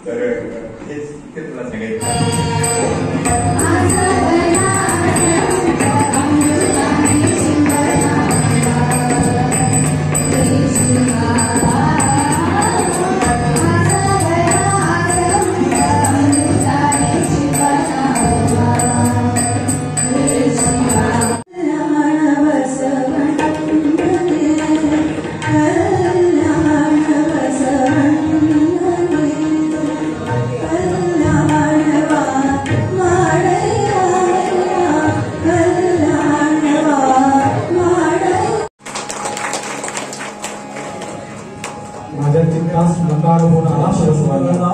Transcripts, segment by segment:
तर हेच ते तुला सांगायचं. माझ्या चित्तास नकार होणारा शंकरा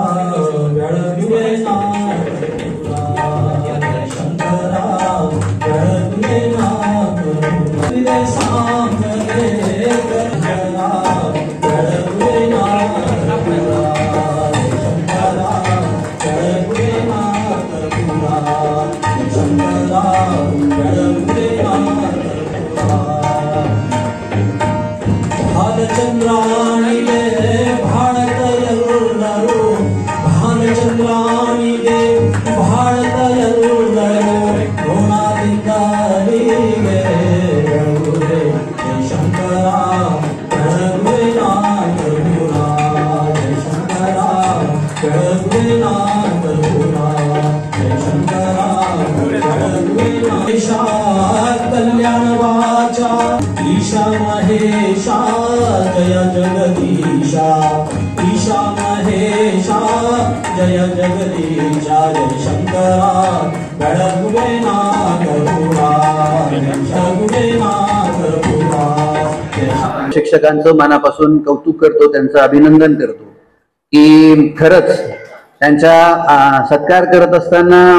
कल्याण वाचा ईशा महेशा जय जगदीशा ईशा महेशा जय जगदीशा जय शंकरा गडगुवे नाथ पुरा जगुवे नाथ पुरा. शिक्षकांचं मनापासून कौतुक करतो, त्यांचं अभिनंदन करतो की खरंच त्यांच्या सत्कार करत असताना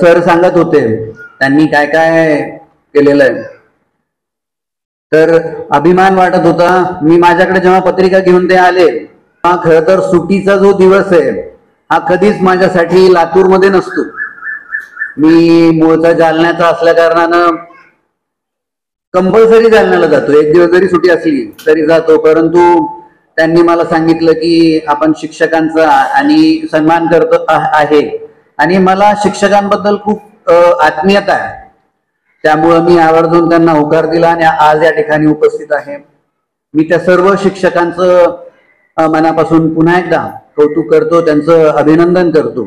सर सांगत होते त्यांनी काय काय केलेलं आहे, तर अभिमान वाटत होता. मी माझ्याकडे जेव्हा पत्रिका घेऊन ते आले, खर तर सुट्टीचा जो दिवस आहे हा कधीच माझ्यासाठी लातूरमध्ये नसतो. मी मूळचा जालन्याचा असल्या कारणानं कंपल्सरी जालन्याला जातो. एक दिवस जरी सुट्टी असली तरी जातो. परंतु त्यांनी मला सांगितलं की आपण शिक्षकांचा आणि सन्मान करत आहे आणि मला शिक्षकांबद्दल खूप आत्मीयता आहे, त्यामुळं मी आवर्जून त्यांना होकार दिला आणि आज या ठिकाणी उपस्थित आहे. मी त्या सर्व शिक्षकांचं मनापासून पुन्हा एकदा कौतुक करतो, त्यांचं अभिनंदन करतो.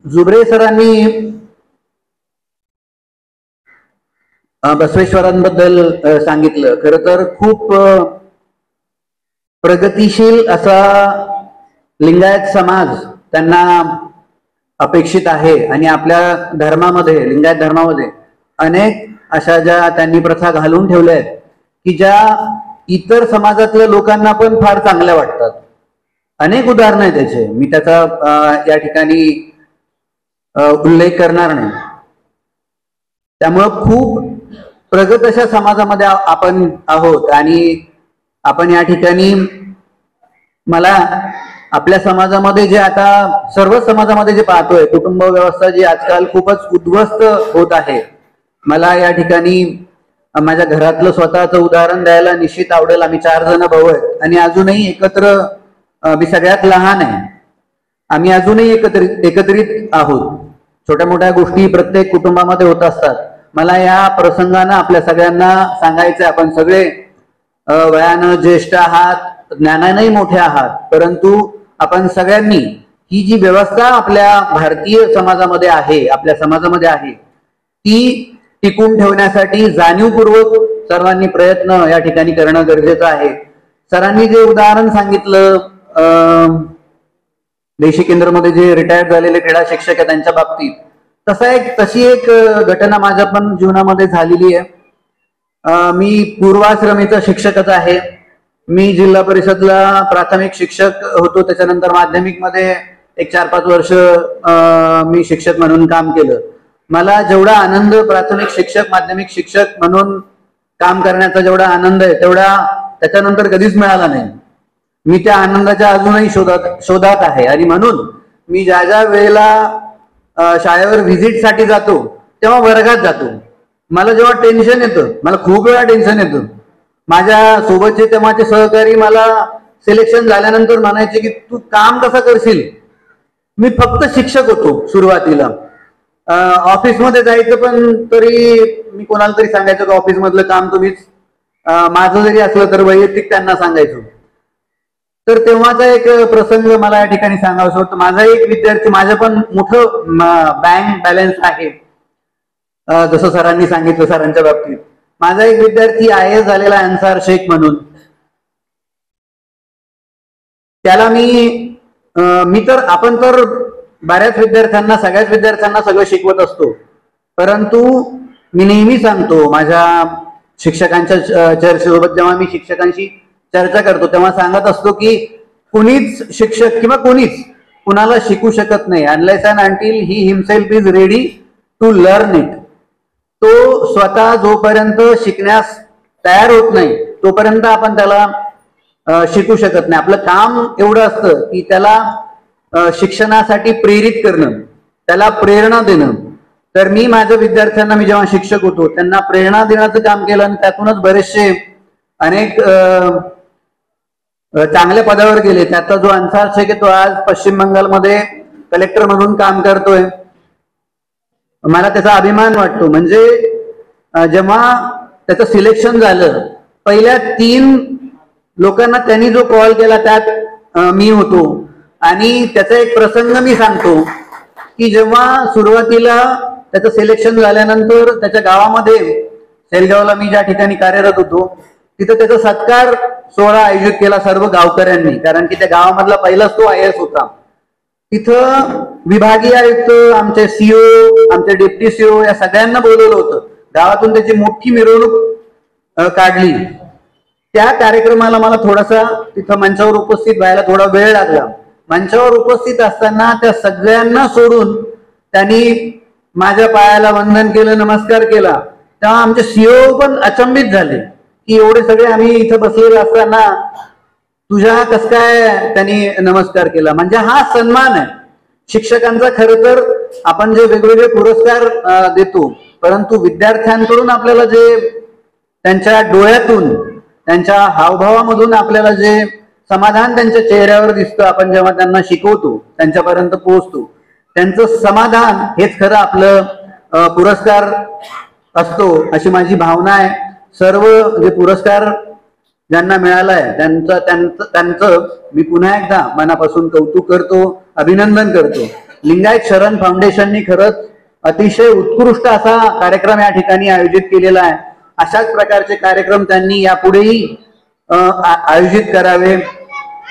जुबरे सरांनी बसवेश्वरांबद्दल सांगितलं. खरं तर खूप प्रगतिशील असा लिंगायत समाज त्यांना अपेक्षित आहे आणि आपल्या धर्मामध्ये, लिंगायत धर्मामध्ये अनेक अशा ज्या त्यांनी प्रथा घालून ठेवल्या आहेत की ज्या इतर समाजातल्या लोकांना पण फार चांगल्या वाटतात. अनेक उदाहरणं आहेत त्याचे, मी त्याचा या ठिकाणी उल्लेख करणार नाही. त्यामुळं खूप प्रगत अशा समाजामध्ये आपण आहोत आणि आपण या ठिकाणी, मला आपल्या समाजामध्ये जे आता सर्व समाजामध्ये जे पाहतोय, कुटुंब व्यवस्था जी आजकाल खूपच उद्ध्वस्त होत आहे, मला या ठिकाणी माझ्या घरातलं स्वतःचं उदाहरण द्यायला निश्चित आवडेल. आम्ही 4 जण भाऊ आहेत आणि अजूनही एकत्र, मी सगळ्यात लहान आहे, आम्ही अजूनही एकत्रित आहोत. छोट्या मोठ्या गोष्टी प्रत्येक कुटुंबामध्ये होत असतात. मला या प्रसंगानं आपल्या सगळ्यांना सांगायचं, आपण सगळे वयानं ज्येष्ठ आहात, ज्ञानानंही मोठे आहात, परंतु आपण सगळ्यांनी ही जी व्यवस्था आपल्या भारतीय समाजामध्ये आहे, आपल्या समाजामध्ये आहे, ती टिकून ठेवण्यासाठी जाणीवपूर्वक सर्वांनी प्रयत्न या ठिकाणी करणं गरजेचं आहे. सरांनी जे उदाहरण सांगितलं, देशी केंद्रमध्ये जे रिटायर्ड झालेले क्रीडा शिक्षक आहेत त्यांच्या बाबतीत, तशी एक घटना माझ्या पण जीवनामध्ये झालेली आहे. मी पूर्वाश्रमीचा शिक्षकच आहे. मी जिल्हा परिषदला प्राथमिक शिक्षक होतो, त्याच्यानंतर माध्यमिक मध्ये एक 4-5 वर्ष मी शिक्षक म्हणून काम केलं. मला जेवढा आनंद प्राथमिक शिक्षक, माध्यमिक शिक्षक म्हणून काम करण्याचा जेवढा आनंद आहे, तेवढा त्याच्यानंतर कधीच मिळाला नाही. मी त्या आनंदाच्या अजूनही शोधात आहे आणि म्हणून मी ज्या ज्या वेळेला शाळेवर व्हिजिट साठी जातो तेव्हा वर्गात जातो. मला जेव्हा टेन्शन येतं, मला खूप वेळा टेन्शन येतं, माझ्या सोबतचे तेव्हाचे सहकारी मला सिलेक्शन झाल्यानंतर म्हणायचे की तू काम कसं करशील. मी फक्त शिक्षक होतो सुरुवातीला. ऑफिसमध्ये जायचं पण तरी मी कोणाला तरी सांगायचो की ऑफिस मधलं काम तुम्हीच, माझं जरी असलं तर वैयक्तिक त्यांना सांगायचो. तर तेव्हाचा एक प्रसंग मला या ठिकाणी सांगावं वाटतं. माझा एक विद्यार्थी, माझं पण मोठं बँक बॅलन्स आहे, जसं सरांनी सांगितलं सरांच्या बाबतीत. माझा एक विद्यार्थी IAS झालेला अन्सार शेख म्हणून. त्याला मी तर आपण तर बऱ्याच विद्यार्थ्यांना, सगळ्याच विद्यार्थ्यांना सगळं शिकवत असतो, परंतु मी नेहमी सांगतो माझ्या शिक्षकांच्या चर्चेसोबत, जेव्हा मी शिक्षकांशी चर्चा करतो तेव्हा सांगत असतो की कुणीच शिक्षक किंवा कोणीच कुणाला शिकू शकत नाही unless and until he himself is ready to learn it. तो स्वतः जोपर्यंत शिकण्यास तयार होत नाही तोपर्यंत आपण त्याला शिकू शकत नाही. आपलं काम एवढं असतं की त्याला शिक्षणासाठी प्रेरित करणं, त्याला प्रेरणा देणं. तर मी माझ्या विद्यार्थ्यांना, मी जेव्हा शिक्षक होतो त्यांना प्रेरणा देण्याचं काम केलं आणि त्यातूनच बरेचसे अनेक चांगल्या पदावर गेले. त्याचा जो अन्सार शेख आहे तो आज पश्चिम बंगालमध्ये कलेक्टर म्हणून काम करतोय. मला त्याचा अभिमान वाटतो. म्हणजे जेव्हा त्याचं सिलेक्शन झालं, पहिल्या 3 लोकांना त्यांनी जो कॉल केला त्यात मी होतो. आणि त्याचा एक प्रसंग मी सांगतो की जेव्हा सुरुवातीला त्याचं सिलेक्शन झाल्यानंतर त्याच्या गावामध्ये, सेलगावला मी ज्या ठिकाणी कार्यरत होतो तिथं त्याचा सत्कार सोहळा आयोजित केला सर्व गावकऱ्यांनी, कारण की त्या गावामधला पहिलाच तो IAS होता. तिथं विभागीय आयुक्त, आमचे CO, आमचे डेप्टी CO या सगळ्यांना बोलवलं होतं. गावातून त्याची मोठी मिरवणूक काढली. त्या कार्यक्रमाला मला थोडासा तिथं मंचावर उपस्थित व्हायला थोडा वेळ लागला. मंचावर उपस्थित असताना त्या सगळ्यांना सोडून त्यांनी माझ्या पायाला वंदन केलं, नमस्कार केला. तेव्हा आमचे CO पण अचंबित झाले की एवढे सगळे आम्ही इथं बसलेले असताना तुझ्या कस काय त्यांनी नमस्कार केला. म्हणजे हा सन्मान आहे शिक्षकांचा. खरं तर आपण जे वेगवेगळे पुरस्कार देतो, परंतु विद्यार्थ्यांकडून आपल्याला जे त्यांच्या डोळ्यातून, त्यांच्या हावभावामधून आपल्याला जे समाधान त्यांच्या चेहऱ्यावर दिसतं, आपण जेव्हा त्यांना शिकवतो, त्यांच्यापर्यंत पोहोचतो, त्यांचं समाधान हेच खरं आपलं पुरस्कार असतो, अशी माझी भावना आहे. सर्व जे पुरस्कार ज्यांना मिळालाय त्यांचं मी पुन्हा एकदा मनापासून कौतुक करतो, अभिनंदन करतो. लिंगायत शरण फाउंडेशननी खरंच अतिशय उत्कृष्ट असा कार्यक्रम या ठिकाणी आयोजित केलेला आहे. अशाच प्रकारचे कार्यक्रम त्यांनी यापुढेही आयोजित करावे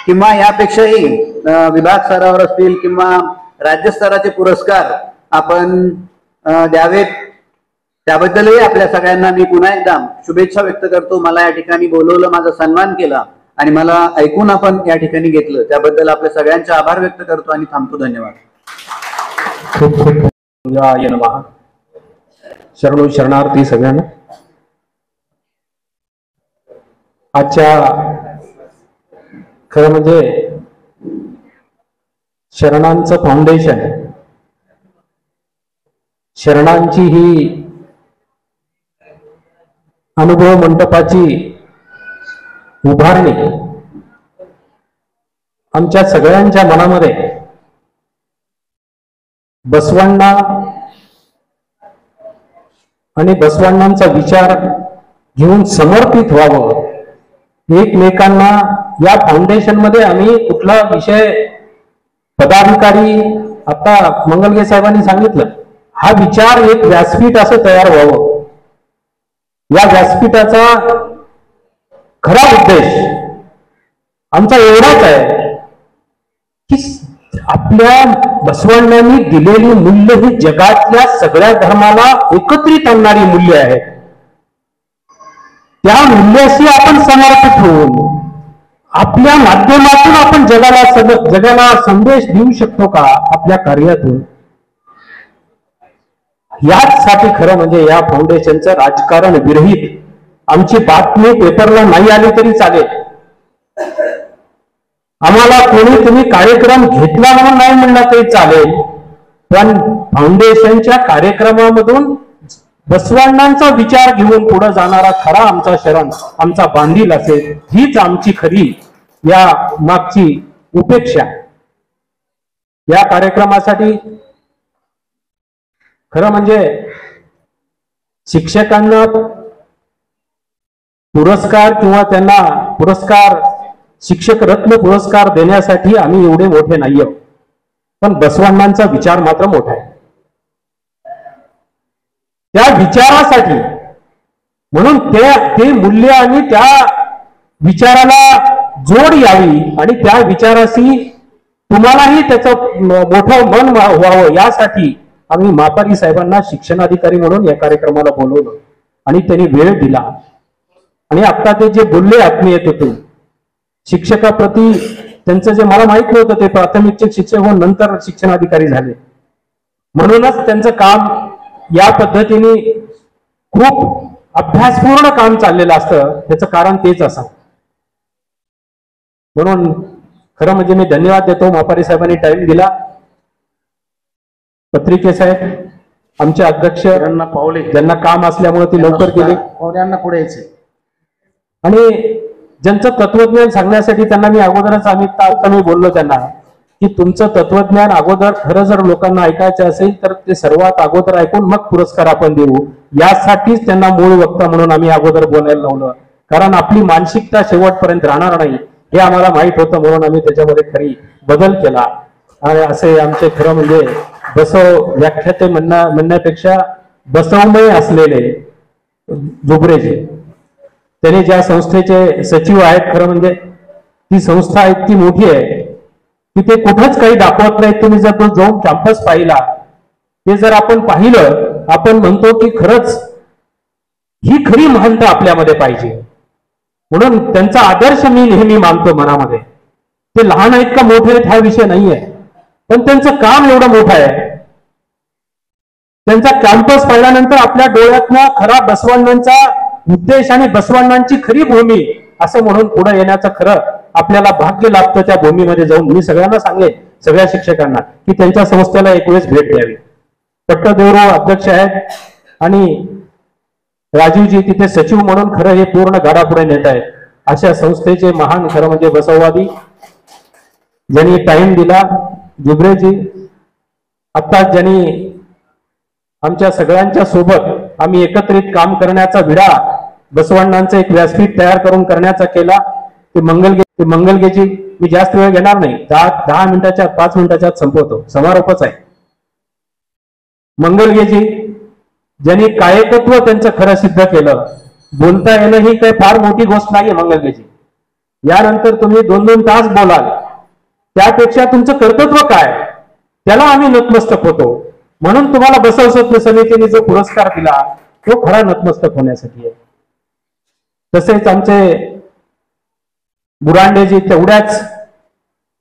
किंवा यापेक्षाही विभाग स्तरावर असतील किंवा राज्यस्तराचे पुरस्कार आपण द्यावेत. त्याबद्दलही आपल्या सगळ्यांना मी पुन्हा एकदा शुभेच्छा व्यक्त करतो. मला या ठिकाणी बोलवलं, माझा सन्मान केला आणि मला ऐकून आपण या ठिकाणी घेतलं, त्याबद्दल आपल्या सगळ्यांचे आभार व्यक्त करतो आणि थांबतो. धन्यवाद. खूप खूप नमः. शरणो शरणार्थी सगळ्यांना. आजच्या खरं म्हणजे शरणांचं फाउंडेशन, शरणांची ही अनुभव मंडपाची उभारणी आमच्या सगळ्यांच्या मनामध्ये बसवांना आणि बसवांनांचा विचार घेऊन समर्पित व्हावं. एकमेकांना या फाउंडेशन मध्ये आम्ही कुठला विषय, पदाधिकारी, आता मंगलगे साहेबांनी सांगितलं, हा विचार एक व्यासपीठ असं तयार व्हावं. या व्यासपीठाचा खरा उद्देश आमचा एवढाच आहे की आपल्या बसवांनी दिलेली मूल्य ही जगातल्या सगळ्या धर्माला एकत्रित आणणारी मूल्य आहेत. त्या मूल्याशी आपण समर्पित होऊन आपल्या माध्यमातून आपण जगाला संदेश देऊ शकतो का आपल्या कार्यातून. याचसाठी खरं म्हणजे या फाउंडेशनचं राजकारण विरहित, आमची बातमी पेपरला नाही आली तरी चालेल, आम्हाला कोणी तुम्ही कार्यक्रम घेतला म्हणून नाही म्हणला तरी चालेल, पण फाउंडेशनच्या कार्यक्रमामधून बसवांनांचा विचार घेऊन पुढे जाणारा खरा आमचा शरण, आमचा बांधील असेल, हीच आमची खरी या मागची उपेक्षा, या कार्यक्रमासाठी खरं म्हणजे शिक्षकांना पुरस्कार किंवा त्यांना पुरस्कार, शिक्षक रत्न पुरस्कार देण्यासाठी आम्ही एवढे मोठे नाही आहोत, पण बसवण्णांचा विचार मात्र मोठा आहे. त्या विचारासाठी म्हणून ते मूल्य आणि त्या विचाराला जोड यावी आणि त्या विचाराशी तुम्हालाही त्याचं मोठं मन व्हावं यासाठी आम्ही मापारी साहेबांना शिक्षणाधिकारी म्हणून या कार्यक्रमाला बोलवलं आणि त्यांनी वेळ दिला. आणि आता ते जे बोलले आत्मीयत होते शिक्षकाप्रती त्यांचं, जे मला माहित नव्हतं, ते प्राथमिकचे शिक्षक होऊन नंतर शिक्षणाधिकारी झाले, म्हणूनच त्यांचं काम या पद्धतीने खूप अभ्यासपूर्ण काम चाललेलं असतं. त्याचं कारण तेच असं. म्हणून खरं म्हणजे मी धन्यवाद देतो, मापारी साहेबांनी टाइम दिला. पत्रिके साहेब आमचे अध्यक्ष पावले ज्यांना काम असल्यामुळे ते लवकर गेले, पुढे यायचे. आणि ज्यांचं तत्वज्ञान सांगण्यासाठी त्यांना मी अगोदरच आता मी बोललो त्यांना की तुमचं तत्वज्ञान अगोदर खरं जर लोकांना ऐकायचं असेल तर ते सर्वात अगोदर ऐकून मग पुरस्कार आपण देऊ. यासाठीच त्यांना मूळ वक्ता म्हणून आम्ही अगोदर बोलायला लावलं, कारण आपली मानसिकता शेवटपर्यंत राहणार नाही हे आम्हाला माहित होतं, म्हणून आम्ही त्याच्यामध्ये खरी बदल केला. आणि असे आमचे खरं म्हणजे बसव व्याख्याते म्हणण्यापेक्षा बसवमय असलेले जुबरेजी, त्यांनी ज्या संस्थेचे सचिव आहेत, खरं म्हणजे ती संस्था इतकी मोठी आहे की ते कुठंच काही दाखवत नाही. तुम्ही जर तो जाऊन कॅम्पस पाहिला, ते जर आपण पाहिलं, आपण म्हणतो की खरंच ही खरी महंत आपल्यामध्ये पाहिजे. म्हणून त्यांचा आदर्श मी नेहमी मानतो मनामध्ये. ते लहान आहेत का मोठे आहेत हा विषय नाहीये, पण त्यांचं काम एवढं मोठं आहे. त्यांचा कॅम्पस पाहिल्यानंतर आपल्या डोळ्यातनं खरा बसवण्णांचा उद्देश आणि बसवण्णांची खरी भूमी असं म्हणून पुढे येण्याचं खरं आपल्याला भाग्य लाभतं त्या भूमीमध्ये जाऊन. मी सगळ्यांना सांगेन, सगळ्या शिक्षकांना, की त्यांच्या संस्थेला एक वेळेस भेट द्यावी. पट्टदेवराव अध्यक्ष आहेत आणि राजीवजी तिथे सचिव म्हणून खरं हे पूर्ण गाडापुढे नेत आहेत. अशा संस्थेचे महान खरं म्हणजे बसववादी ज्यांनी टाइम दिला, जुबरेजी. आता ज्यांनी आमच्या सगळ्यांच्या सोबत आम्ही एकत्रित काम करण्याचा विडा बसवण्णांचं एक व्यासपीठ तयार करून करण्याचा केला, ते मंगलगेजी. मी जास्त वेळ घेणार नाही, 10 मिनिटाच्या 5 मिनिटाच्या संपवतो, समारोपच आहे. मंगलगेजी ज्यांनी कायकत्व त्यांचं खरं सिद्ध केलं. बोलता येणं ही काही फार मोठी गोष्ट नाहीये मंगलगेजी. यानंतर तुम्ही 2-2 तास बोलाल, त्यापेक्षा तुमचं कर्तृत्व काय त्याला आम्ही नतमस्तक होतो. म्हणून तुम्हाला बसव समितीने जो पुरस्कार दिला तो खरा नतमस्तक होण्यासाठी आहे. तसेच आमचे बुरांडेजी तेवढ्याच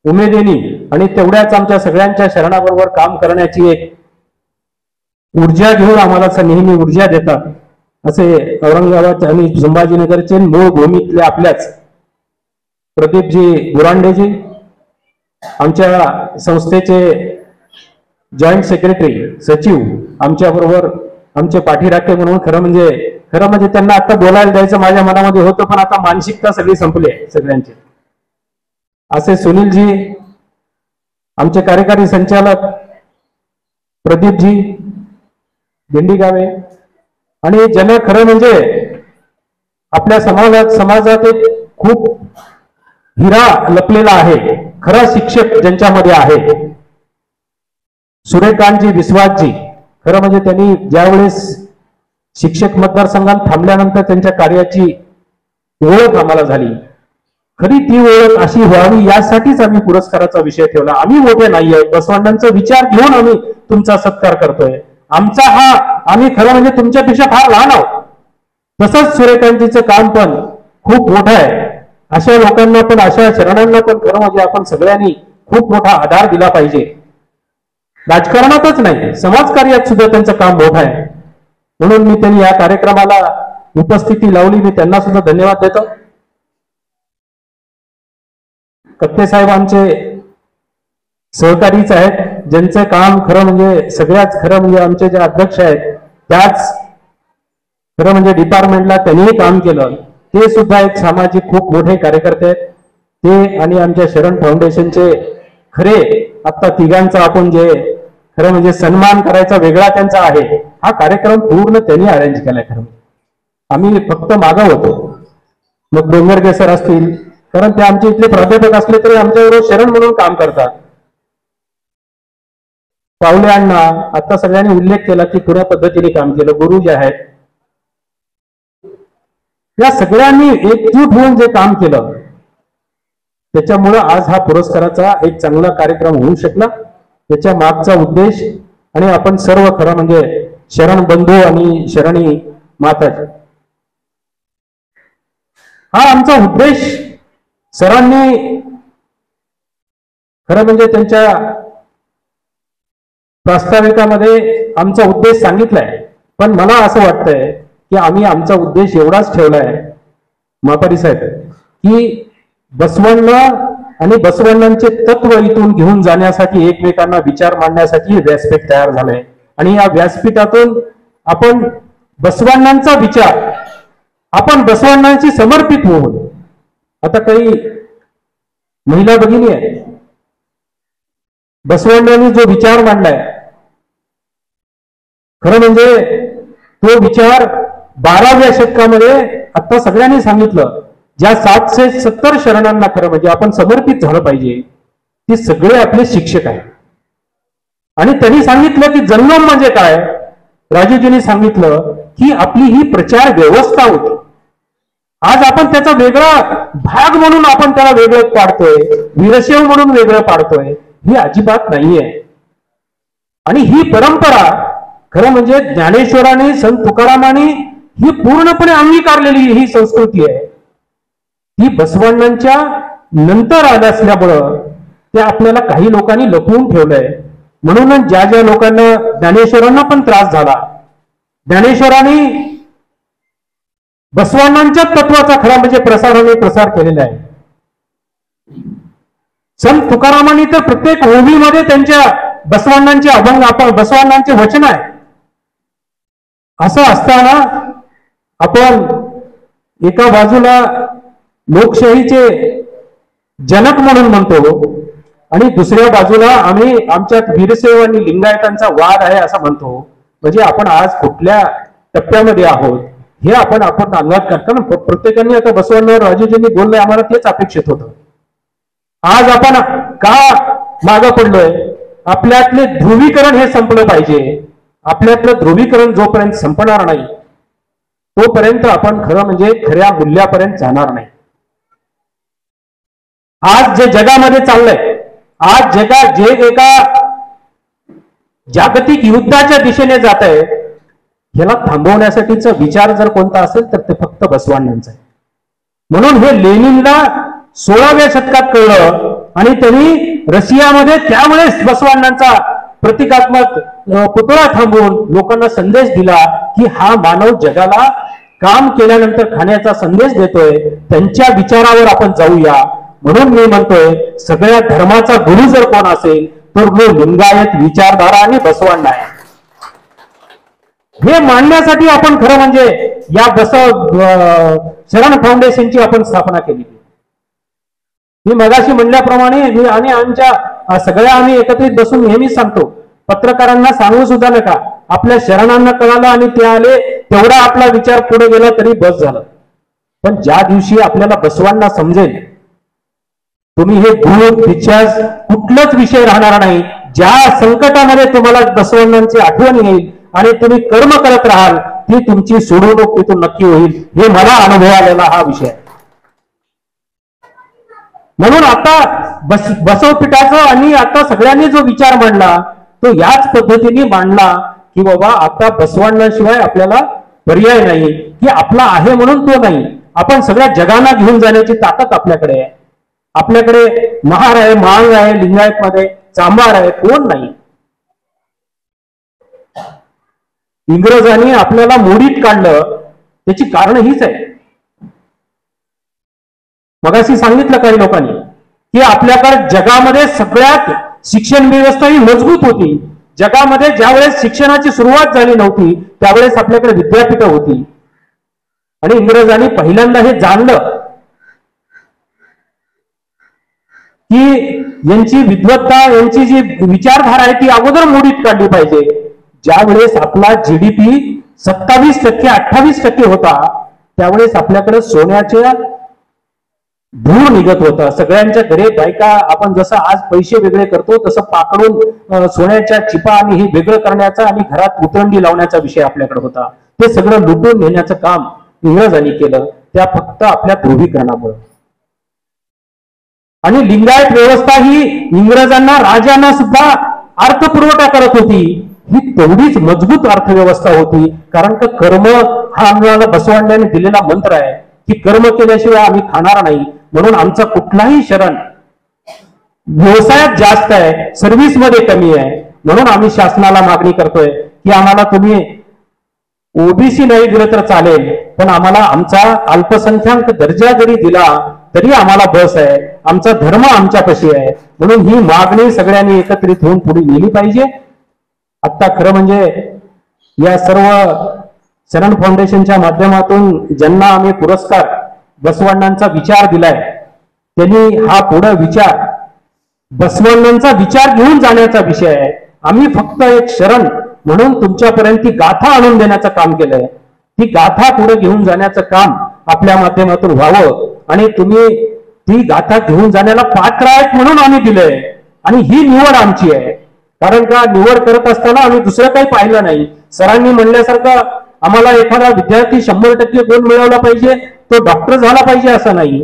उमेदीने आणि तेवढ्याच आमच्या सगळ्यांच्या शरणाबरोबर काम करण्याची एक ऊर्जा घेऊन आम्हाला नेहमी ऊर्जा देतात. असे औरंगाबाद आणि संभाजीनगरचे मूळ भूमीतले आपल्याच प्रदीपजी बुरांडेजी, आमच्या संस्थेचे जॉईंट सेक्रेटरी सचिव, आमच्या बरोबर आमचे पाठीराखे म्हणून खरं म्हणजे त्यांना आता बोलायला द्यायचं माझ्या मनामध्ये होतं, पण आता मानसिकता सगळी संपली आहे सगळ्यांची. असे सुनीलजी, आमचे कार्यकारी संचालक प्रदीपजी दिंडीगावे, आणि ज्यांना खरं म्हणजे आपल्या समाजात एक खूप हिरा लपलेला आहे, खरा शिक्षक ज्यांच्यामध्ये आहे, सूर्यकांतजी विश्वासजी. खरं म्हणजे त्यांनी ज्यावेळेस शिक्षक मतदारसंघात थांबल्यानंतर त्यांच्या कार्याची ओळख आम्हाला झाली. खरी ती ओळख अशी व्हावी यासाठीच आम्ही पुरस्काराचा विषय ठेवला. आम्ही मोठे नाहीये, बसवण्णांचा विचार घेऊन आम्ही तुमचा सत्कार करतोय. आमचा आम्ही खरं म्हणजे तुमच्यापेक्षा फार लहान आहोत. तसंच सूर्यकांतीचं काम पण खूप मोठं आहे. अशा लोकांना पण, अशा शरणांना पण खरं म्हणजे आपण सगळ्यांनी खूप मोठा आधार दिला पाहिजे. राजकारणातच नाही, समाजकार्यात सुद्धा त्यांचं काम मोठं आहे. म्हणून मी त्यांनी या कार्यक्रमाला उपस्थिती लावली, मी त्यांना सुद्धा धन्यवाद देतो. कत्ते साहेब आमचे सहकारीच आहेत, ज्यांचं काम खरं म्हणजे सगळ्याच खरं म्हणजे आमचे जे अध्यक्ष आहेत त्याच खरं म्हणजे डिपार्टमेंटला त्यांनीही काम केलं. ते सुद्धा एक सामाजिक खूप मोठे कार्यकर्ते आहेत. ते आणि आमच्या शरण फाउंडेशनचे खरे आता तिघांचा आपण जे खरं म्हणजे सन्मान करायचा वेगळा त्यांचा आहे, हा कार्यक्रम पूर्ण त्यांनी अरेंज केलाय. खरं आम्ही फक्त मागं होतो. मग डोंगरगे सर असतील, कारण ते आमचे इथले प्राध्यापक असले तरी आमच्याबरोबर शरण म्हणून काम करतात. पावले अण्णा, आता सगळ्यांनी उल्लेख केला की पुऱ्या पद्धतीने काम केलं. गुरु जे आहेत, या सगळ्यांनी एकजूट होऊन जे काम केलं त्याच्यामुळं आज हा पुरस्काराचा एक चांगला कार्यक्रम होऊ शकला. त्याच्या मागचा उद्देश आणि आपण सर्व खरं म्हणजे शरण बंधू आणि शरणी माताजी, हा आमचा उद्देश सरांनी खरं म्हणजे त्यांच्या प्रास्ताविकामध्ये आमचा उद्देश सांगितलाय. पण मला असं वाटतंय की आम्ही आमचा उद्देश एवढाच ठेवलाय मापारी साहेब, की बसवण्ण आणि बसवण्णांचे तत्व इथून घेऊन जाण्यासाठी, एकमेकांना विचार मांडण्यासाठी व्यासपीठ तयार झालंय. आणि या व्यासपीठातून आपण बसवण्णांचा विचार, आपण बसवण्णांशी समर्पित होऊन, आता काही महिला भगिनी आहे, बसवण्णांनी जो विचार मांडलाय खरं म्हणजे तो विचार 12व्या शतकामध्ये आता सगळ्यांनी सांगितलं, ज्या 770 शरणांना खरं म्हणजे आपण समर्पित झालं पाहिजे, ते सगळे आपले शिक्षक आहेत. आणि त्यांनी सांगितलं की जन्म म्हणजे काय, राजूजींनी सांगितलं की आपली ही प्रचार व्यवस्था होती. आज आपण त्याचा वेगळा भाग म्हणून आपण त्याला वेगळं पाडतोय, वीरशैव म्हणून वेगळं पाडतोय, ही अजिबात नाहीये. आणि ही परंपरा खरं म्हणजे ज्ञानेश्वराने, संत तुकारामाने ही पूर्णपणे अंगीकारलेली ही संस्कृती आहे. ती बसवण्णांच्या नंतर आल्या असल्यामुळं ते आपल्याला काही लोकांनी लपवून ठेवलंय. म्हणूनच ज्या ज्या लोकांना, ज्ञानेश्वरांना पण त्रास झाला, ज्ञानेश्वरांनी बसवण्णांच्या तत्वाचा खरा म्हणजे प्रसार केलेला आहे. संत तुकारामांनी तर प्रत्येक ओवीमध्ये त्यांच्या बसवण्णांचे अभंग, आपण बसवण्णांचे वचन आहे. असं असताना आपण एका बाजूला लोकशाहीचे जनक म्हणून म्हणतो आणि दुसऱ्या बाजूला आम्ही आमच्यात वीरशैव आणि लिंगायतांचा वाद आहे असं म्हणतो. म्हणजे आपण आज कुठल्या टप्प्यामध्ये आहोत हे आपण अंगात करतो. प्रत्येकाने आता बसवण्णावर राजूजींनी बोललंय, आम्हाला तेच अपेक्षित होतं. आज आपण का मागं पडलोय, आपल्यातले ध्रुवीकरण हे संपलं पाहिजे. आपल्यातलं ध्रुवीकरण जोपर्यंत संपणार नाही तोपर्यंत आपण खरं म्हणजे खऱ्या मूल्यापर्यंत जाणार नाही. आज जे जगामध्ये चाललंय, आज जे एका जागतिक युद्धाच्या दिशेने जात आहे, ह्याला थांबवण्यासाठीचा विचार जर कोणता असेल तर ते फक्त बसवण्णांचा आहे. म्हणून हे लेनिनला 16व्या शतकात कळलं आणि त्यांनी रशियामध्ये त्यावेळेस बसवण्णांचा प्रतिकात्मक पुतळा थांबवून लोकांना संदेश दिला की हा मानव जगाला काम केल्यानंतर खाण्याचा संदेश देतोय, त्यांच्या विचारावर आपण जाऊया. म्हणून मी म्हणतोय सगळ्या धर्माचा गुरु जर कोण असेल तर तो लिंगायत विचारधारा आणि बसवण्ण आहे. हे मांडण्यासाठी आपण खरं म्हणजे या शरण फाउंडेशनची आपण स्थापना केली. मी मगाशी म्हणल्याप्रमाणे मी आणि आमच्या सगळ्या आम्ही एकत्रित बसून नेहमीच सांगतो, पत्रकारांना सांगू सुद्धा नका, आपल्या शरणांना कळालं आणि ते आले, तेवढा आपला विचार पुढे गेला तरी बस झालं. पण ज्या दिवशी आपल्याला बसवांना समजेल, तुम्ही हे भूत इतिहास कुठलाच विषय राहणार नाही. ज्या संकटामध्ये तुम्हाला बसवण्णांची आठवण येईल आणि तुम्ही कर्म करत राहाल, ती तुमची सोडवणूक तिथून नक्की होईल. हे मला अनुभव आलेला हा विषय. म्हणून आता बसवपीठाचा आणि आता सगळ्यांनी जो विचार मांडला तो याच पद्धतीने मांडला की बाबा आता बसवण्णाशिवाय आपल्याला पर्याय नाही, की आपला आहे म्हणून तो नाही. आपण सगळ्या जगाला घेऊन जाण्याची ताकद आपल्याकडे आहे. आपल्याकडे महार आहे, मांग आहे, लिंगायत मध्ये चांभार आहे, कोण नाही. इंग्रजांनी आपल्याला मोडीत काढलं त्याची कारण हीच आहे. मगाशी सांगितलं काही लोकांनी की आपल्याकडे जगामध्ये सगळ्यात शिक्षण व्यवस्था ही मजबूत होती. जगामध्ये ज्यावेळेस शिक्षणाची सुरुवात झाली नव्हती त्यावेळेस आपल्याकडे विद्यापीठ होती. आणि इंग्रजांनी पहिल्यांदा हे जाणलं की यांची विद्वत्ता, यांची जी विचारधारा आहे ती अगोदर मोडीत काढली पाहिजे. ज्या वेळेस आपला जीडीपी 27% 28% होता, त्यावेळेस आपल्याकडे सोन्याच्या धूळ निघत होता. सगळ्यांच्या घरी बायका आपण जसं आज पैसे वेगळे करतो तसं पाकडून सोन्याच्या चिपा आणि हे वेगळं करण्याचा आणि घरात उतरंडी लावण्याचा विषय आपल्याकडे होता. ते सगळं लुटून नेण्याचं काम इंग्रजांनी केलं, त्या फक्त आपल्या ध्रुवीकरणामुळे. आणि लिंगायत व्यवस्था ही इंग्रजांना, राजांना सुद्धा अर्थपुरवठा करत होती. ही तेवढीच मजबूत अर्थव्यवस्था होती, कारण का कर्म हा आम्हाला बसवांड्याने दिलेला मंत्र आहे की कर्म केल्याशिवाय आम्ही खाणार नाही. म्हणून आमचा कुठलाही शरण व्यवसायात जास्त आहे, सर्व्हिसमध्ये कमी आहे. म्हणून आम्ही शासनाला मागणी करतोय की आम्हाला तुम्ही ओबीसी नाही दिलं तर चालेल, पण आम्हाला आमचा अल्पसंख्याक दर्जा जरी दिला तरी आम्हाला बस आहे. आमचा धर्म आमच्यापाशी आहे. म्हणून ही मागणी सगळ्यांनी एकत्रित होऊन पुढे नेली पाहिजे. आता खरं म्हणजे या सर्व शरण फाउंडेशनच्या माध्यमातून ज्यांना आम्ही पुरस्कार बसवण्णांचा विचार दिलाय, त्यांनी हा पुढे विचार बसवण्णांचा विचार घेऊन जाण्याचा विषय आहे. आम्ही फक्त एक शरण म्हणून तुमच्यापर्यंत ती गाथा आणून देण्याचं काम केलंय. ती गाथा पुढे घेऊन जाण्याचं काम आपल्या माध्यमातून व्हावं आणि तुम्ही ती गाथा घेऊन जाण्याला पात्र आहेत म्हणून आम्ही दिलंय. आणि ही निवड आमची आहे, कारण का निवड करत असताना आम्ही दुसरं काही पाहिलं नाही. सरांनी म्हणल्यासारखं आम्हाला एखादा विद्यार्थी 100% गुण मिळवला पाहिजे, तो डॉक्टर झाला पाहिजे असं नाही.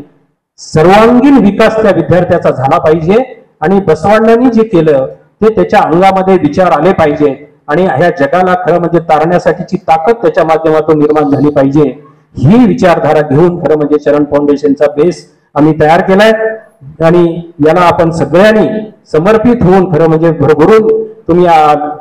सर्वांगीण विकास त्या विद्यार्थ्याचा झाला पाहिजे. आणि बसवांडांनी जे केलं ते त्याच्या अंगामध्ये विचार आले पाहिजे आणि ह्या जगाला खरं म्हणजे तारण्यासाठीची ताकद त्याच्या माध्यमातून निर्माण झाली पाहिजे. ही विचारधारा घेऊन खरं म्हणजे शरण फाउंडेशनचा बेस आम्ही तयार केलाय आणि याला आपण सगळ्यांनी समर्पित होऊन खरं म्हणजे भरभरून तुम्ही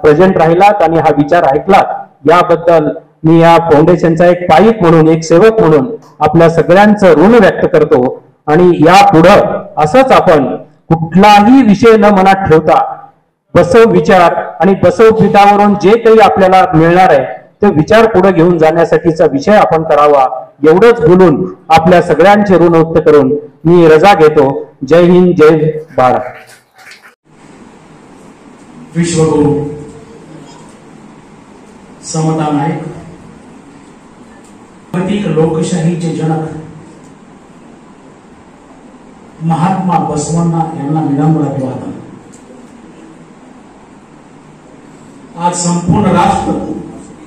प्रेझेंट राहिलात आणि हा विचार ऐकलात, याबद्दल मी या फाउंडेशनचा एक पाईक म्हणून, एक सेवक म्हणून आपल्या सगळ्यांचं ऋण व्यक्त करतो. आणि यापुढं असंच आपण कुठलाही विषय न मनात ठेवता बसव विचार आणि बसव पीठावरून जे काही आपल्याला मिळणार आहे ते विचार पुढे घेऊन जाण्यासाठीचा विषय आपण करावा, एवढंच बोलून आपल्या सगळ्यांचे ऋण व्यक्त करून मी रजा घेतो. जय हिंद, जय भारत. विश्वगुरु समता नायक, जागतिक लोकशाहीचे जनक महात्मा बसवण्णा यांना विनम्र अभिवादन. आज संपूर्ण राष्ट्र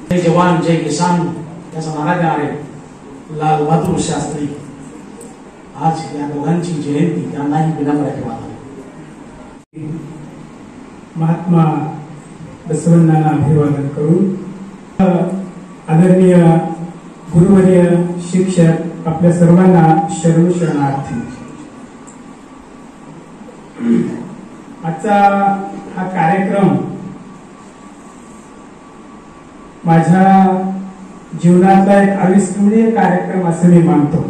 जय जवान जय किसान याचा नारा देणारे लाल बहादूर शास्त्री, आज या दोघांची जयंती, त्यांनाही विनम्र अभिवादन. महात्मा बसवण्णांना अभिवादन करून आदरणीय गुरुवर्य शिक्षक आपल्या सर्वांना शरणू शरणार्थी. आजचा हा कार्यक्रम माझ्या जीवनातला एक अविस्मरणीय कार्यक्रम असं मी मानतो.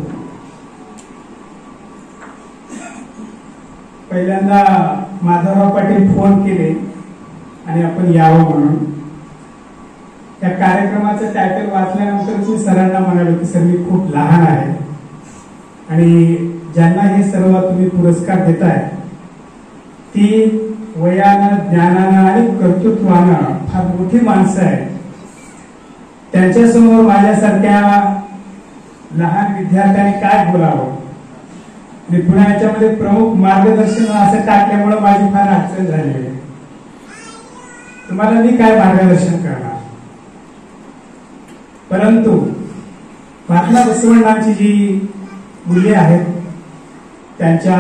पहिल्यांदा माधवराव पाटील फोन केले आणि आपण यावं म्हणून. त्या कार्यक्रमाचं टायटल वाचल्यानंतर मी सरांना म्हणालो की सर मी खूप लहान आहे आणि ज्यांना हे सर्व तुम्ही पुरस्कार देताय ती वयानं, ज्ञानानं आणि कर्तृत्वानं फार मोठी माणसं आहेत. त्यांच्यासमोर माझ्यासारख्या लहान विद्यार्थ्यांनी काय बोलावं. मी पुन्हा याच्यामध्ये प्रमुख मार्गदर्शन असं टाकल्यामुळे माझी फार अडचण झाली आहे. तुम्हाला मी काय मार्गदर्शन करणार. परंतु महात्मा बसवण्णांची जी मूल्ये आहेत त्यांच्या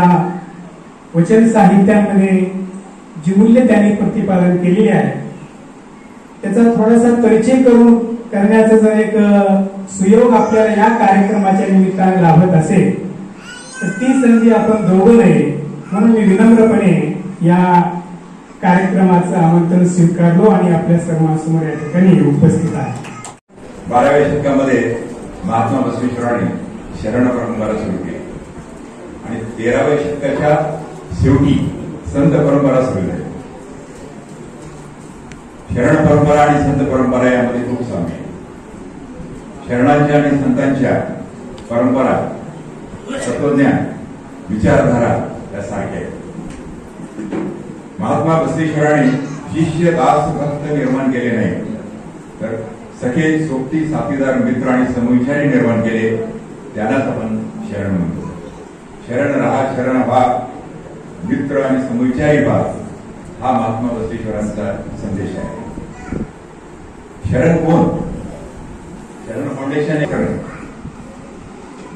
वचन साहित्यामध्ये जी मूल्य त्यांनी प्रतिपादन केलेली आहे त्याचा थोडासा परिचय करण्याचा जर एक सुयोग आपल्याला या कार्यक्रमाच्या निमित्ताने लाभत असेल तर ती संधी आपण दोघं नये म्हणून मी विनम्रपणे या कार्यक्रमाचं आमंत्रण स्वीकारलो आणि आपल्या सर्वांसमोर या ठिकाणी उपस्थित आहे. 12व्या शतकामध्ये महात्मा बसवेश्वरांनी शरण परंपरा सुरू केली आणि 13व्या शतकाच्या शेवटी संत परंपरा सुरू झाली. शरण परंपरा आणि संत परंपरा यामध्ये खूप साम्य आहे. शरणांच्या आणि संतांच्या परंपरा, तत्वज्ञान, विचारधारा या सारख्या आहेत. महात्मा बसवेश्वरांनी शिष्य दास भक्त निर्माण केले नाही, तर सखे सोबती साथीदार मित्र आणि समविचारी निर्माण केले. त्यांनाच आपण शरण म्हणतो. शरण राहा, शरण व्हा, मित्र आणि समविचारी व्हा, हा महात्मा बसवेश्वरांचा संदेश आहे. शरण कोण? शरण फाउंडेशन शरण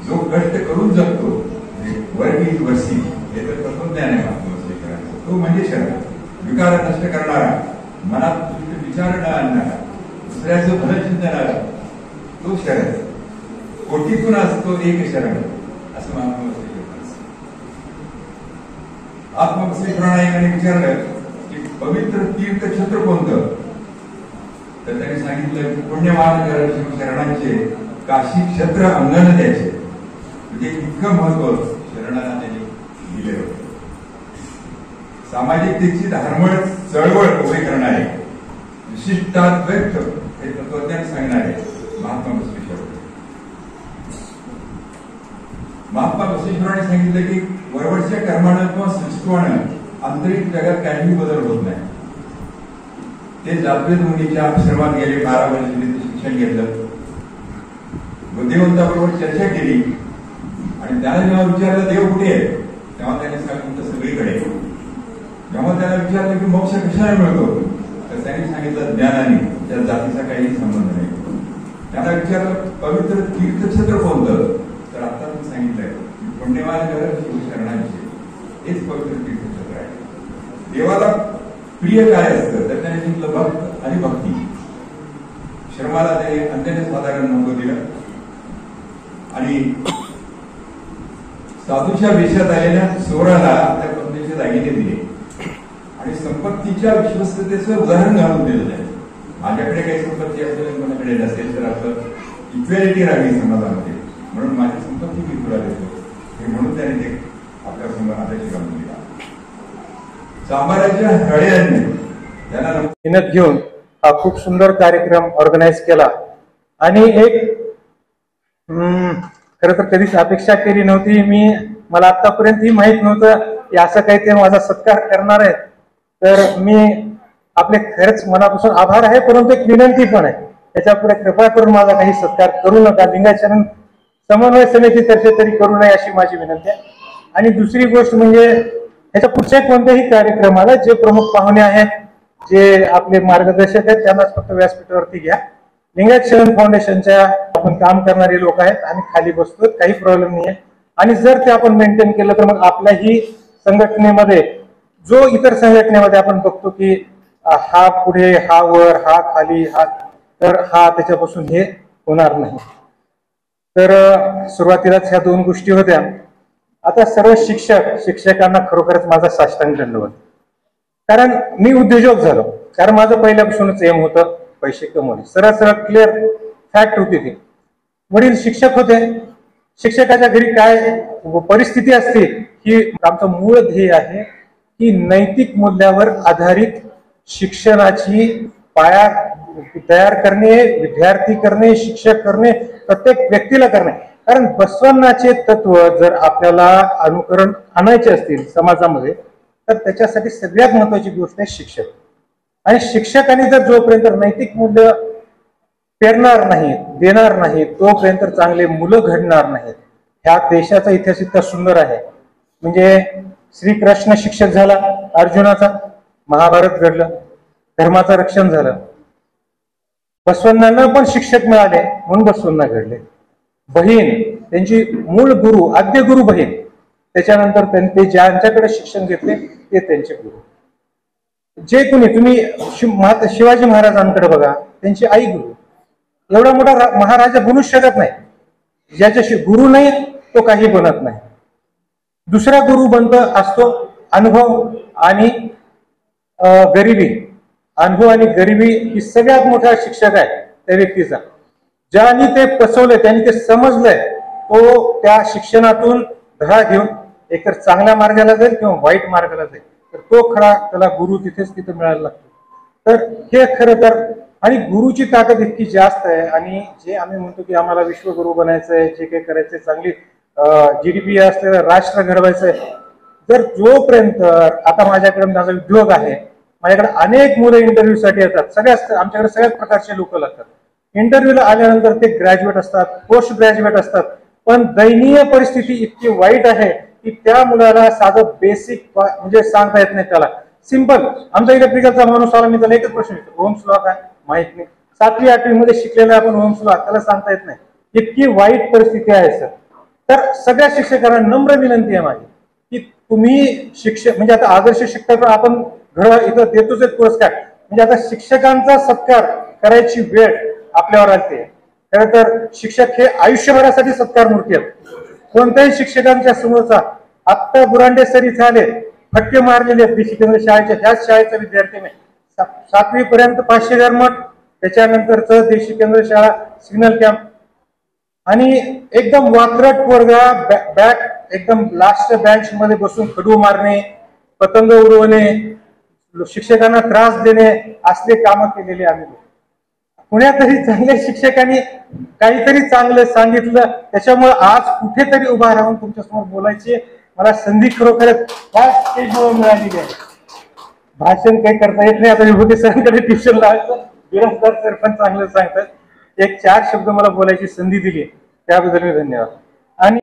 जो कष्ट करून जगतो, वर्क इज वर्सी, हे तर तत्वज्ञान आहे महात्मा बसवेश्वरांचं. तो म्हणजे शरण. विकार नष्ट करणारा, मनात विचार न आणणारा, दुसऱ्याचं भलं चिंतणारा, तो शरण. कोटीतून असतो एक शरण, असं महात्मा बसवेश्वरांचं. आत्मा बसवेश्वरांनी विचारलं की पवित्र तीर्थक्षेत्र कोणतं, तर त्यांनी सांगितलं की पुण्यवान शरणांचे काशी क्षेत्र अंगण द्यायचे. म्हणजे इतकं महत्व शरणांना त्यांनी दिले होते. सामाजिकतेची धर्मळ चळवळ उभी करणारे, विशिष्टाद्वैत हे तत्वज्ञान सांगणारे महात्मा बसवेश्वर. महात्मा बसवेश्वरांनी सांगितलं की वरवरच्या कर्मानं किंवा संस्कृतीनं आंतरिक जगात काहीही बदल होत नाही. ते जातवेद मुनीच्या आश्रमात गेले, 12 वर्ष शिक्षण घेतलं, बुद्धिवंताबरोबर चर्चा केली आणि त्याला जेव्हा विचारलं देव कुठे आहे, तेव्हा त्याने सांगितलं सगळीकडे. जेव्हा त्याला विचारलं की मोक्ष कशाला मिळतो, तर त्यांनी सांगितलं ज्ञानाने, त्या जातीचा काही संबंध नाही. त्याला विचारलं पवित्र तीर्थक्षेत्र कोणतं, तर आता मी सांगितलंय पुण्यवान शरणांचे हेच पवित्र तीर्थक्षेत्र आहे. देवाला प्रिय काय असतं, तर त्याने सांगितलं भक्त आणि भक्ती. श्रमाला त्याने अत्यंत साधारण महत्व दिलं आणि साधूच्या वेशात आलेल्या चोराला त्या पत्नीच्या दागिने दिले आणि संपत्तीच्या विश्वस्ततेचं उदाहरण घालून दिलं त्याने. माझ्याकडे काही संपत्ती असेल, कोणाकडे नसेल, तर आपलं इक्वॅलिटी राहावी समाजामध्ये, म्हणून माझी संपत्ती मी तुला देतो, हे म्हणून त्याने ते आपल्या समोर आदर्श घालून दिला. सांबाराच्या हळ्यांनी त्यांना मेहनत घेऊन हा खूप सुंदर कार्यक्रम ऑर्गनाईज केला आणि एक खरं तर कधीच अपेक्षा केली नव्हती. मला आतापर्यंतही माहित नव्हतं की असं काही ते माझा सत्कार करणार आहे. तर मी आपले खरंच मनापासून आभार आहे, परंतु एक विनंती पण आहे, त्याच्या पुढे कृपा करून माझा काही सत्कार करू नका. लिंगाचरण समन्वय समितीतर्फे तरी करू नये अशी माझी विनंती आहे. आणि दुसरी गोष्ट म्हणजे याच्या पुढच्या कोणत्याही कार्यक्रमाला जे प्रमुख पाहुणे आहेत, जे आपले मार्गदर्शक आहेत, त्यांनाच फक्त व्यासपीठावरती घ्या. लिंगायत शरण फाउंडेशनच्या आपण काम करणारे लोक आहेत आणि खाली बसतो, काही प्रॉब्लेम नाही आहे. आणि जर ते आपण मेंटेन केलं तर मग आपल्याही संघटनेमध्ये, जो इतर संघटनेमध्ये आपण बघतो की हा पुढे, हा वर, हा खाली, हा, तर हा त्याच्यापासून हे होणार नाही. तर सुरुवातीलाच ह्या 2 गोष्टी होत्या. आता सर्व शिक्षकांना खरोखरच माझा साष्टांग दंडवत. कारण मी उद्योजक झालो, कारण माझं पहिल्यापासूनच एम होतं पैसे कमवणे. सरळ क्लिअर फॅक्ट होती ती. वडील शिक्षक होते. शिक्षकाच्या घरी काय परिस्थिती असते, ही आमचं मूळ ध्येय आहे की नैतिक मूल्यावर आधारित शिक्षणाची पाया तयार करणे, विद्यार्थी करणे, शिक्षक करणे, प्रत्येक व्यक्तीला करणे. कारण बसवण्णाचे तत्व जर आपल्याला अनुकरण आणायचे असतील समाजामध्ये, तर त्याच्यासाठी सगळ्यात महत्वाची गोष्ट आहे शिक्षक. आणि शिक्षकांनी जर जोपर्यंत नैतिक मूल्य पेरणार नाहीत, देणार नाहीत, तोपर्यंत चांगले मुलं घडणार नाहीत. ह्या देशाचा इतिहास इतका सुंदर आहे. म्हणजे श्रीकृष्ण शिक्षक झाला अर्जुनाचा, महाभारत घडलं, धर्माचं रक्षण झालं. बसवण्णांना पण शिक्षक मिळाले म्हणून बसवण्णा घडले. बहीण, त्यांची मूळ गुरु, आद्य गुरु बहीण. त्याच्यानंतर ते ज्यांच्याकडे शिक्षण घेतले ते त्यांचे गुरु. जे कोणी, तुम्ही शिवाजी महाराजांकडे बघा, त्यांची आई गुरु. एवढा मोठा महाराजा बनूच शकत नाही, ज्याच्याशी गुरु नाही तो काही बनत नाही. दुसरा गुरु बनत असतो अनुभव आणि गरिबी. अनुभव आणि गरिबी ही सगळ्यात मोठा शिक्षक आहे त्या व्यक्तीचा. ज्यांनी ते पचवलंय, त्यांनी ते समजलंय, तो त्या शिक्षणातून धडा घेऊन एकतर चांगल्या मार्गाला जाईल किंवा वाईट मार्गाला जाईल. तर तो खरा त्याला गुरु तिथे मिळायला लागतो. तर हे खरं तर, आणि गुरुची ताकद इतकी जास्त आहे. आणि जे आम्ही म्हणतो की आम्हाला विश्वगुरु बनायचं आहे, जे काही करायचंय, चांगली GDP असलेलं राष्ट्र घडवायचंय, जर जोपर्यंत आता माझ्याकडे माझा उद्योग आहे, माझ्याकडे अनेक मुलं इंटरव्ह्यूसाठी येतात, आमच्याकडे सगळ्याच प्रकारचे लोक लागतात. इंटरव्ह्यूला आल्यानंतर ते ग्रॅज्युएट असतात, पोस्ट ग्रॅज्युएट असतात, पण दयनीय परिस्थिती इतकी वाईट आहे की त्या मुलाला साधं बेसिक म्हणजे सांगता येत नाही. त्याला सिंपल आमचा इलेक्ट्रिकलचा माणूस आला, मी त्याला एकच प्रश्न विचारतो, ओम्स लॉ काय माहित नाही. 7वी 8वी मध्ये शिकलेला आपण ओम्स लॉ त्याला सांगता येत नाही. इतकी वाईट परिस्थिती आहे सर. तर सगळ्या शिक्षकांना नम्र विनंती आहे माझी की तुम्ही शिक्षक म्हणजे आता आदर्श शिक्षक आपण इथं देतोच एक पुरस्कार, म्हणजे आता शिक्षकांचा सत्कार करायची वेळ आपल्यावर आली. खरं तर शिक्षक हे आयुष्यभरासाठी सत्कार मूर्ती आहेत. कोणत्याही शिक्षकांच्या समोरचा आत्ता बुरांडे सर इथे आले, फटके मारलेले आहेत देशी केंद्र शाळेच्या, ह्याच शाळेचा विद्यार्थी मी 7वी पर्यंत 500 घरमठ, त्याच्यानंतरच देशी केंद्र शाळा सिग्नल कॅम्प, आणि एकदम वात्रट वर्गा बॅक एकदम लास्ट बेंच मध्ये बसून खडू मारणे, पतंग उडवणे, शिक्षकांना त्रास देणे, असले कामं केलेले आम्ही. कुण्यातरी चांगल्या शिक्षकांनी काहीतरी चांगलं सांगितलं, त्याच्यामुळे आज कुठेतरी उभा राहून तुमच्यासमोर बोलायची मला संधी खरोखरच या स्टेजवर मिळालेली आहे. भाषण काही करता येत नाही, आता विभूती सरांकडे ट्युशन लावायचं, बिराजदार सर पण चांगलं सांगतात. एक 4 शब्द मला बोलायची संधी दिली त्याबद्दल मी धन्यवाद.